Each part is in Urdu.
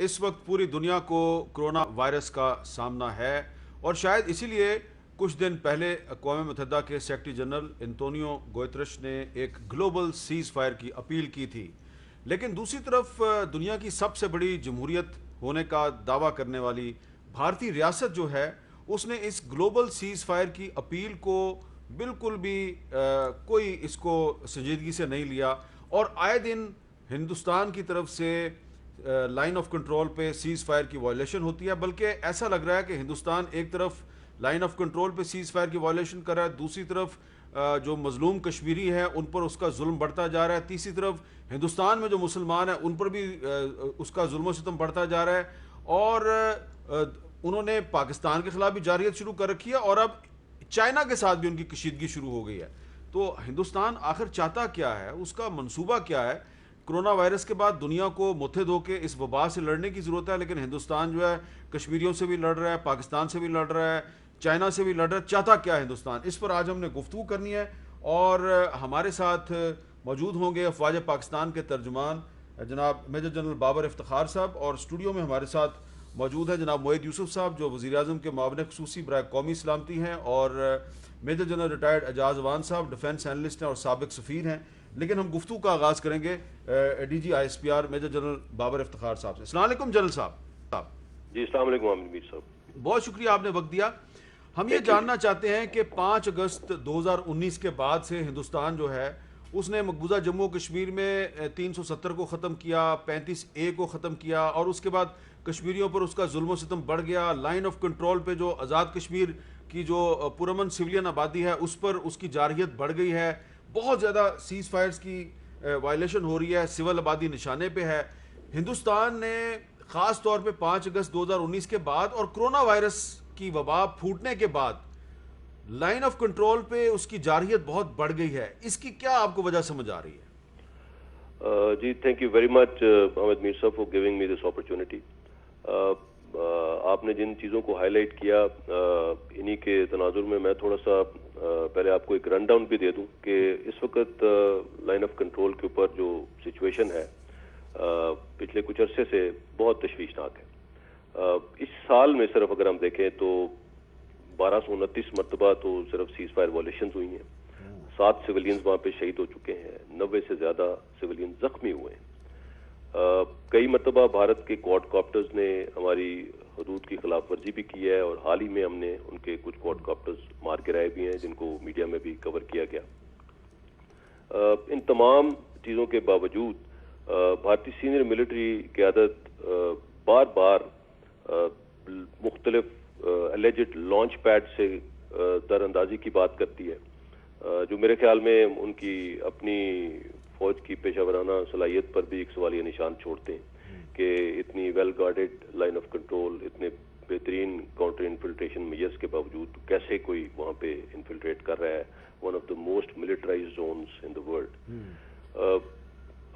اس وقت پوری دنیا کو کرونا وائرس کا سامنا ہے اور شاید اسی لیے کچھ دن پہلے اقوام متحدہ کے سیکرٹری جنرل انتونیو گوترش نے ایک گلوبل سیز فائر کی اپیل کی تھی، لیکن دوسری طرف دنیا کی سب سے بڑی جمہوریت ہونے کا دعویٰ کرنے والی بھارتی ریاست جو ہے اس نے اس گلوبل سیز فائر کی اپیل کو بالکل بھی کوئی اس کو سنجیدگی سے نہیں لیا، اور آئے دن ہندوستان کی طرف سے لائن آف کنٹرول پہ سیز فائر کی وائلیشن ہوتی ہے، بلکہ ایسا لگ رہا ہے کہ ہندوستان ایک طرف لائن آف کنٹرول پہ سیز فائر کی وائلیشن کر رہا ہے، دوسری طرف جو مظلوم کشمیری ہیں ان پر اس کا ظلم بڑھتا جا رہا ہے، تیسری طرف ہندوستان میں جو مسلمان ہیں ان پر بھی اس کا ظلم و ستم بڑھتا جا رہا ہے، اور انہوں نے پاکستان کے خلاف بھی جارحیت شروع کر رکھی ہے اور اب چائنا کے ساتھ بھی ان کی کشیدگی شروع ہو گئی ہے۔ تو ہندوستان آخر چاہتا کیا ہے، اس کا منصوبہ کیا ہے؟ کرونا وائرس کے بعد دنیا کو متحد ہو کے اس وبا سے لڑنے کی ضرورت ہے، لیکن ہندوستان جو ہے کشمیریوں سے بھی لڑ رہا ہے، پاکستان سے بھی لڑ رہا ہے، چائنا سے بھی لڑ رہا ہے، چاہتا کیا ہے ہندوستان؟ اس پر آج ہم نے گفتگو کرنی ہے، اور ہمارے ساتھ موجود ہوں گے افواج پاکستان کے ترجمان جناب میجر جنرل بابر افتخار صاحب، اور اسٹوڈیو میں ہمارے ساتھ موجود ہیں جناب معید یوسف صاحب جو وزیر اعظم کے معاون خصوصی برائے قومی سلامتی ہیں، اور میجر جنرل ریٹائرڈ اعجاز وان صاحب ڈیفنس اینالسٹ ہیں اور سابق سفیر ہیں۔ لیکن ہم گفتگو کا آغاز کریں گے D G I S P R major general Babar Iftikhar صاحب سے۔ السلام علیکم جنرل صاحب۔ جی السلام علیکم عامر میر صاحب، بہت شکریہ آپ نے وقت دیا۔ ہم یہ جاننا چاہتے ہیں کہ 5 اگست 2019 کے بعد سے ہندوستان جو ہے اس نے مقبوضہ جموں کشمیر میں 370 کو ختم کیا، 35A کو ختم کیا، اور اس کے بعد کشمیریوں پر اس کا ظلم و ستم بڑھ گیا۔ لائن آف کنٹرول پہ جو آزاد کشمیر کی جو پرامن سویلین آبادی ہے اس پر اس کی جارحیت بڑھ گئی ہے، بہت زیادہ سیز فائرز کی وائلیشن ہو رہی ہے، سول آبادی نشانے پہ ہے۔ ہندوستان نے خاص طور پہ 5 اگست 2019 کے بعد اور کرونا وائرس کی وبا پھوٹنے کے بعد لائن آف کنٹرول پہ اس کی جارحیت بہت بڑھ گئی ہے، اس کی کیا آپ کو وجہ سمجھ آ رہی ہے؟ جی thank you very much Ahmad Mir Sahib for giving me this opportunity. آپ نے جن چیزوں کو ہائی لائٹ کیا انہی کے تناظر میں میں تھوڑا سا پہلے آپ کو ایک رن ڈاؤن بھی دے دوں کہ اس وقت لائن آف کنٹرول کے اوپر جو سچویشن ہے پچھلے کچھ عرصے سے بہت تشویشناک ہے۔ اس سال میں صرف اگر ہم دیکھیں تو 1229 مرتبہ تو صرف سیز فائر وائلیشنز ہوئی ہیں، 7 سویلینز وہاں پہ شہید ہو چکے ہیں، 90 سے زیادہ سویلینز زخمی ہوئے ہیں۔ کئی مرتبہ بھارت کے کوڈ کاپٹرز نے ہماری حدود کی خلاف ورزی بھی کی ہے، اور حال ہی میں ہم نے ان کے کچھ کوڈ کاپٹرز مار گرائے بھی ہیں جن کو میڈیا میں بھی کور کیا گیا۔ ان تمام چیزوں کے باوجود بھارتی سینئر ملٹری قیادت بار بار مختلف الیجڈ لانچ پیڈ سے در اندازی کی بات کرتی ہے، جو میرے خیال میں ان کی اپنی فوج کی پیشہ ورانہ صلاحیت پر بھی ایک سوالیہ نشان چھوڑتے ہیں کہ اتنی well guarded line of control, اتنے بہترین کاؤنٹر انفلٹریشن میجرز کے باوجود کیسے کوئی وہاں پہ انفلٹریٹ کر رہا ہے، one of the most militarized zones in the world.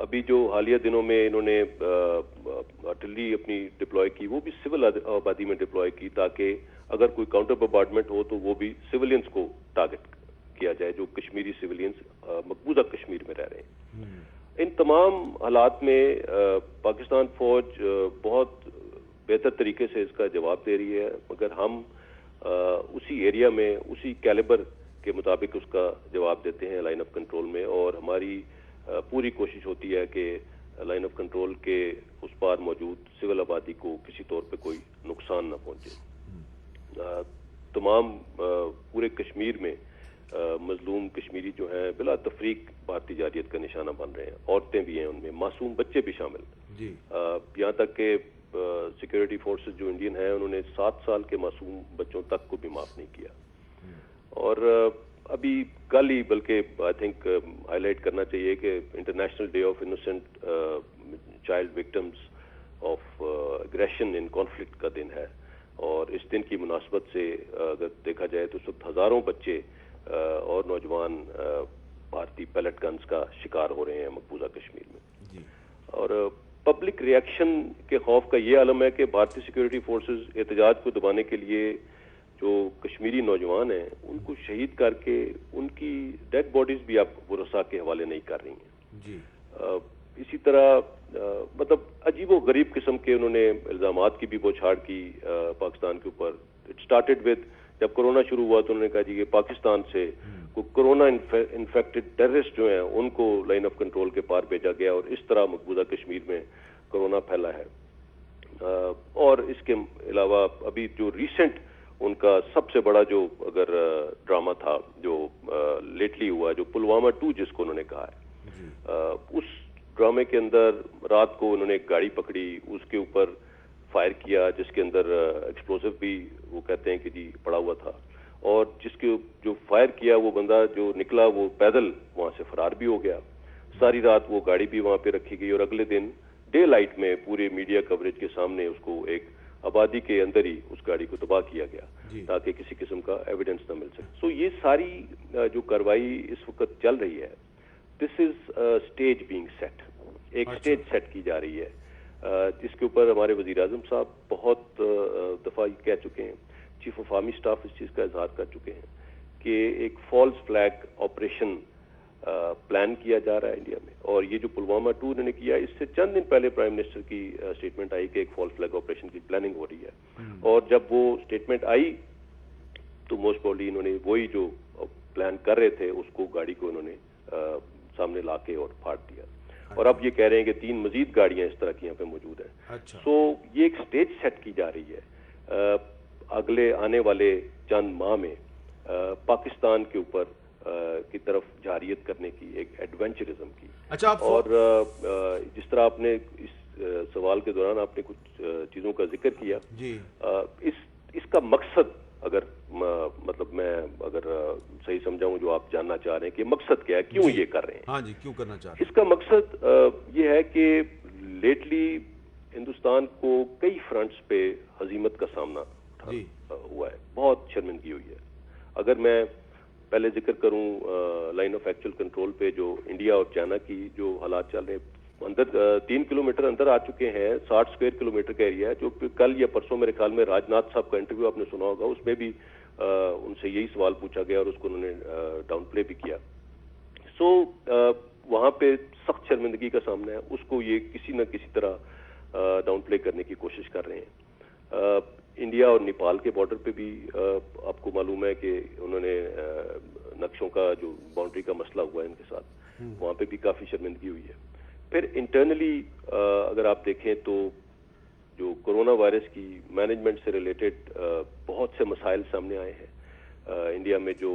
ابھی جو حالیہ دنوں میں انہوں نے آرٹلری اپنی ڈپلوائے کی، وہ بھی سول آبادی میں ڈپلوائے کی تاکہ اگر کوئی کاؤنٹر بمبارڈمنٹ ہو تو وہ بھی سویلینز کو ٹارگٹ کیا جائے جو کشمیری سویلینز مقبوضہ کشمیر میں رہ رہے ہیں۔ ان تمام حالات میں پاکستان فوج بہت بہتر طریقے سے اس کا جواب دے رہی ہے، مگر ہم اسی ایریا میں اسی کیلیبر کے مطابق اس کا جواب دیتے ہیں لائن آف کنٹرول میں، اور ہماری پوری کوشش ہوتی ہے کہ لائن آف کنٹرول کے اس پار موجود سول آبادی کو کسی طور پہ کوئی نقصان نہ پہنچے۔ تمام پورے کشمیر میں مظلوم کشمیری جو ہیں بلا تفریق بھارتی جارحیت کا نشانہ بن رہے ہیں، عورتیں بھی ہیں، ان میں معصوم بچے بھی شامل ہیں، یہاں تک کہ سیکیورٹی فورسز جو انڈین ہیں انہوں نے 7 سال کے معصوم بچوں تک کو بھی معاف نہیں کیا۔ اور ابھی کل ہی بلکہ آئی تھنک ہائی لائٹ کرنا چاہیے کہ international day of innocent child victims of aggression in conflict کا دن ہے، اور اس دن کی مناسبت سے اگر دیکھا جائے تو اس وقت ہزاروں بچے اور نوجوان بھارتی پیلٹ گنز کا شکار ہو رہے ہیں مقبوضہ کشمیر میں۔ اور پبلک ری ایکشن کے خوف کا یہ عالم ہے کہ بھارتی سیکورٹی فورسز احتجاج کو دبانے کے لیے جو کشمیری نوجوان ہیں ان کو شہید کر کے ان کی ڈیڈ باڈیز بھی اب ورثاء کے حوالے نہیں کر رہی ہیں۔ اسی طرح مطلب عجیب و غریب قسم کے انہوں نے الزامات کی بھی بوچھاڑ کی پاکستان کے اوپر. اٹ اسٹارٹڈ ود جب کورونا شروع ہوا تو انہوں نے کہا جی کہ پاکستان سے کورونا انفیکٹڈ ٹیررسٹ جو ہیں ان کو لائن آف کنٹرول کے پار بھیجا گیا اور اس طرح مقبوضہ کشمیر میں کورونا پھیلا ہے. اور اس کے علاوہ ابھی جو ریسنٹ ان کا سب سے بڑا جو اگر ڈرامہ تھا جو لیٹلی ہوا جو پلوامہ 2 جس کو انہوں نے کہا ہے, اس ڈرامے کے اندر رات کو انہوں نے ایک گاڑی پکڑی, اس کے اوپر فائر کیا جس کے اندر ایکسپلوسیو بھی وہ کہتے ہیں کہ جی پڑا ہوا تھا, اور جس کے جو فائر کیا وہ بندہ جو نکلا وہ پیدل وہاں سے فرار بھی ہو گیا. ساری رات وہ گاڑی بھی وہاں پہ رکھی گئی اور اگلے دن ڈے لائٹ میں پورے میڈیا کوریج کے سامنے اس کو ایک آبادی کے اندر ہی اس گاڑی کو تباہ کیا گیا تاکہ کسی قسم کا ایویڈنس نہ مل سکے. سو یہ ساری جو کارروائی اس وقت چل رہی ہے, دس از اسٹیج بینگ سیٹ, ایک اسٹیج سیٹ کی جا رہی ہے جس کے اوپر ہمارے وزیر اعظم صاحب بہت دفعہ کہہ چکے ہیں, چیف آف آرمی اسٹاف اس چیز کا اظہار کر چکے ہیں کہ ایک فالس فلیگ آپریشن پلان کیا جا رہا ہے انڈیا میں. اور یہ جو پلوامہ 2 انہوں نے کیا, اس سے چند دن پہلے پرائم منسٹر کی اسٹیٹمنٹ آئی کہ ایک فالس فلیگ آپریشن کی پلاننگ ہو رہی ہے, اور جب وہ اسٹیٹمنٹ آئی تو موسٹ پروبلی انہوں نے وہی جو پلان کر رہے تھے اس کو گاڑی کو انہوں نے سامنے لا کے اور پھاڑ دیا, اور اب یہ کہہ رہے ہیں کہ 3 مزید گاڑیاں اس طرح کی یہاں پہ موجود ہیں. سو یہ ایک سٹیج سیٹ کی جا رہی ہے اگلے آنے والے چند ماہ میں پاکستان کے اوپر کی طرف جارحیت کرنے کی, ایک ایڈونچرزم کی. اور جس طرح آپ نے اس سوال کے دوران آپ نے کچھ چیزوں کا ذکر کیا, اس کا مقصد اگر مطلب میں اگر صحیح سمجھاؤں جو آپ جاننا چاہ رہے ہیں کہ مقصد کیا ہے, کیوں یہ کر رہے ہیں. ہاں جی, کیوں کرنا چاہ رہے ہیں. اس کا مقصد یہ ہے کہ لیٹلی ہندوستان کو کئی فرنٹس پہ ہزیمت کا سامنا ہوا ہے, بہت شرمندگی ہوئی ہے. اگر میں پہلے ذکر کروں لائن آف ایکچوئل کنٹرول پہ جو انڈیا اور چائنا کی جو حالات چل رہے ہیں, اندر 3 کلومیٹر اندر آ چکے ہیں, 60 اسکوائر کلومیٹر کا ایریا ہے. جو کل یا پرسوں میرے خیال میں راج ناتھ صاحب کا انٹرویو آپ نے سنا ہوگا, اس میں بھی ان سے یہی سوال پوچھا گیا اور اس کو انہوں نے ڈاؤن پلے بھی کیا. سو وہاں پہ سخت شرمندگی کا سامنا ہے, اس کو یہ کسی نہ کسی طرح ڈاؤن پلے کرنے کی کوشش کر رہے ہیں. انڈیا اور نیپال کے بارڈر پہ بھی آپ کو معلوم ہے کہ انہوں نے نقشوں کا جو باؤنڈری کا مسئلہ ہوا ہے ان کے ساتھ, وہاں پہ بھی کافی شرمندگی ہوئی ہے. پھر انٹرنلی اگر آپ دیکھیں تو جو کرونا وائرس کی مینجمنٹ سے ریلیٹڈ بہت سے مسائل سامنے آئے ہیں. انڈیا میں جو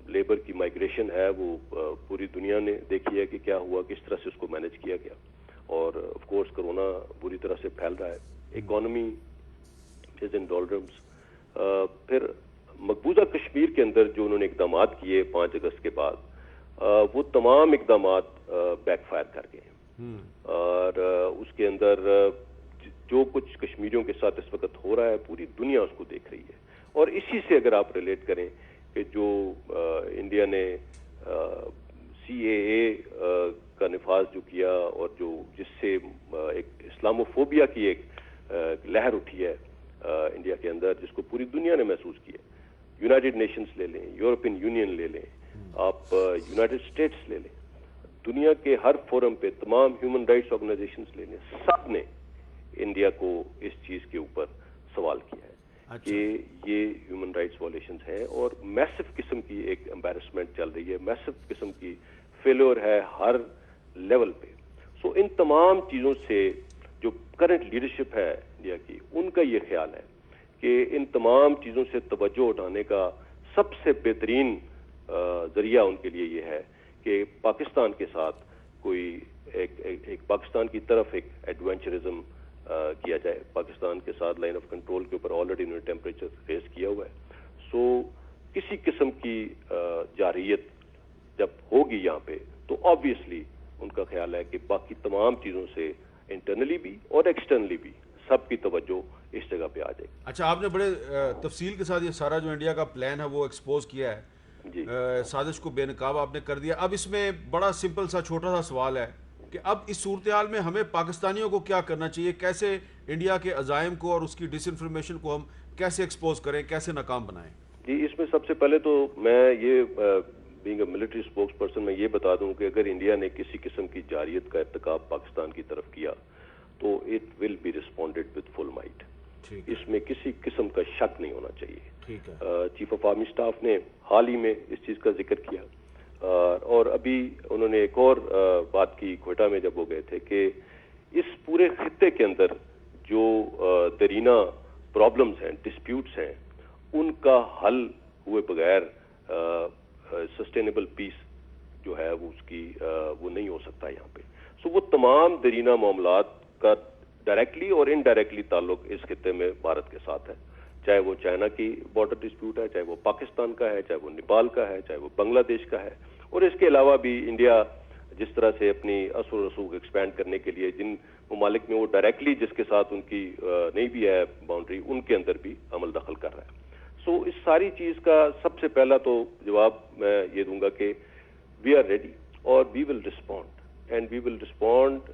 لیبر کی مائگریشن ہے وہ پوری دنیا نے دیکھی ہے کہ کیا ہوا, کس طرح سے اس کو مینج کیا گیا, اور آف کورس کرونا بری طرح سے پھیل رہا ہے. اکانومی از ان ڈولرمز. پھر مقبوضہ کشمیر کے اندر جو انہوں نے اقدامات کیے 5 اگست کے بعد, وہ تمام اقدامات بیک فائر کر گئے ہیں, اور اس کے اندر جو کچھ کشمیریوں کے ساتھ اس وقت ہو رہا ہے پوری دنیا اس کو دیکھ رہی ہے. اور اسی سے اگر آپ ریلیٹ کریں کہ جو انڈیا نے CAA کا نفاذ جو کیا, اور جو جس سے ایک اسلاموفوبیا کی ایک لہر اٹھی ہے انڈیا کے اندر, جس کو پوری دنیا نے محسوس کیا. یونائٹڈ نیشنز لے لیں, یورپین یونین لے لیں, آپ یونائٹڈ اسٹیٹس لے لیں, دنیا کے ہر فورم پہ تمام ہیومن رائٹس آرگنائزیشنز لے لیں, سب نے انڈیا کو اس چیز کے اوپر سوال کیا ہے کہ یہ ہیومن رائٹس وائلیشنز ہیں, اور میسو قسم کی ایک امبیرسمنٹ چل رہی ہے, میسو قسم کی فیلور ہے ہر لیول پہ. سو ان تمام چیزوں سے جو کرنٹ لیڈرشپ ہے انڈیا کی, ان کا یہ خیال ہے کہ ان تمام چیزوں سے توجہ اٹھانے کا سب سے بہترین ذریعہ ان کے لیے یہ ہے کہ پاکستان کے ساتھ کوئی ایک پاکستان کی طرف ایک ایڈونچرزم کیا جائے. پاکستان کے ساتھ لائن آف کنٹرول کے اوپر آلریڈی انہوں نے ٹیمپریچر ریز کیا ہوا ہے. سو کسی قسم کی جارحیت جب ہوگی یہاں پہ تو آبویسلی ان کا خیال ہے کہ باقی تمام چیزوں سے انٹرنلی بھی اور ایکسٹرنلی بھی سب کی توجہ اس جگہ پہ آ جائے. اچھا, آپ نے بڑے تفصیل کے ساتھ یہ سارا جو انڈیا کا پلان ہے وہ ایکسپوز کیا ہے, سازش کو بے نقاب آپ نے کر دیا. اب اس میں بڑا سمپل سا چھوٹا سا سوال ہے کہ اب اس صورتحال میں ہمیں پاکستانیوں کو کیا کرنا چاہیے, کیسے انڈیا کے عزائم کو اور اس کی ڈس انفارمیشن کو ہم کیسے ایکسپوز کریں, کیسے ناکام بنائیں. جی, اس میں سب سے پہلے تو میں یہ being a military spokesperson میں یہ بتا دوں کہ اگر انڈیا نے کسی قسم کی جارحیت کا ارتکاب پاکستان کی طرف کیا تو it will be responded with full might. اس میں کسی قسم کا شک نہیں ہونا چاہیے. چیف آف آرمی اسٹاف نے حال ہی میں اس چیز کا ذکر کیا اور ابھی انہوں نے ایک اور بات کی کوئٹہ میں جب وہ گئے تھے کہ اس پورے خطے کے اندر جو درینہ پرابلمز ہیں, ڈسپیوٹس ہیں, ان کا حل ہوئے بغیر سسٹینیبل پیس جو ہے وہ اس کی وہ نہیں ہو سکتا یہاں پہ. سو وہ تمام درینہ معاملات کا ڈائریکٹلی اور انڈائریکٹلی تعلق اس خطے میں بھارت کے ساتھ ہے, چاہے وہ چائنا کی بارڈر ڈسپیوٹ ہے, چاہے وہ پاکستان کا ہے, چاہے وہ نیپال کا ہے, چاہے وہ بنگلہ دیش کا ہے, اور اس کے علاوہ بھی انڈیا جس طرح سے اپنی اثر و رسوخ ایکسپینڈ کرنے کے لیے جن ممالک میں وہ ڈائریکٹلی جس کے ساتھ ان کی نہیں بھی ہے باؤنڈری, ان کے اندر بھی عمل دخل کر رہا ہے. سو اس ساری چیز کا سب سے پہلا تو جواب میں یہ دوں گا کہ وی آر ریڈی اور we will respond and we will respond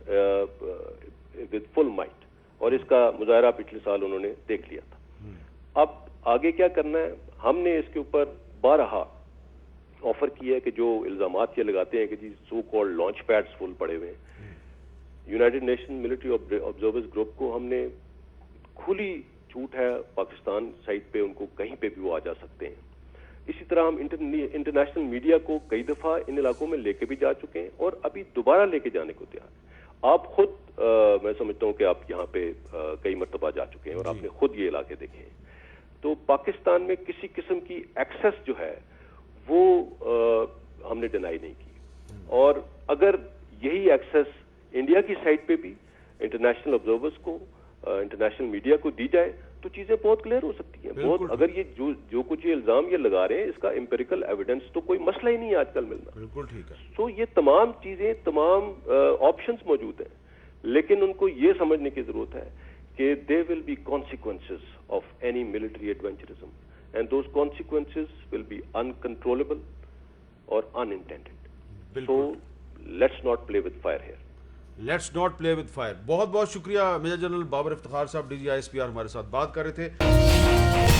with full might, اور اس کا مظاہرہ پچھلے سال انہوں نے دیکھ لیا تھا. اب آگے کیا کرنا ہے, ہم نے اس کے اوپر بارہا آفر کیا ہے کہ جو الزامات یہ لگاتے ہیں کہ جی سو کالڈ لانچ پیڈز فل پڑے ہوئے ہیں, United nation military observers group کو ہم نے کھلی چھوٹ ہے پاکستان سائٹ پہ ان کو کہیں پہ بھی وہ آ جا سکتے ہیں. اسی طرح ہم انٹرنیشنل میڈیا کو کئی دفعہ ان علاقوں میں لے کے بھی جا چکے ہیں اور ابھی دوبارہ لے کے جانے کو تیار ہیں. آپ خود میں سمجھتا ہوں کہ آپ یہاں پہ کئی مرتبہ جا چکے ہیں اور آپ نے خود یہ علاقے دیکھے ہیں. تو پاکستان میں کسی قسم کی ایکسس جو ہے وہ ہم نے ڈینائی نہیں کی, اور اگر یہی ایکسس انڈیا کی سائٹ پہ بھی انٹرنیشنل آبزرورز کو, انٹرنیشنل میڈیا کو دی جائے تو چیزیں بہت کلیئر ہو سکتی ہیں. بہت اگر یہ جو کچھ یہ الزام یہ لگا رہے ہیں اس کا امپیریکل ایویڈنس تو کوئی مسئلہ ہی نہیں ہے آج کل ملنا. بالکل ٹھیک ہے. تو یہ تمام چیزیں, تمام آپشنز موجود ہیں, لیکن ان کو یہ سمجھنے کی ضرورت ہے کہ there will be consequences of any military adventurism and those consequences will be uncontrollable or unintended. So let's not play with fire here. Let's not play with fire. بہت بہت شکریہ میجر جنرل بابر افتخار صاحب, D G I S P R ہمارے ساتھ بات کر رہے تھے.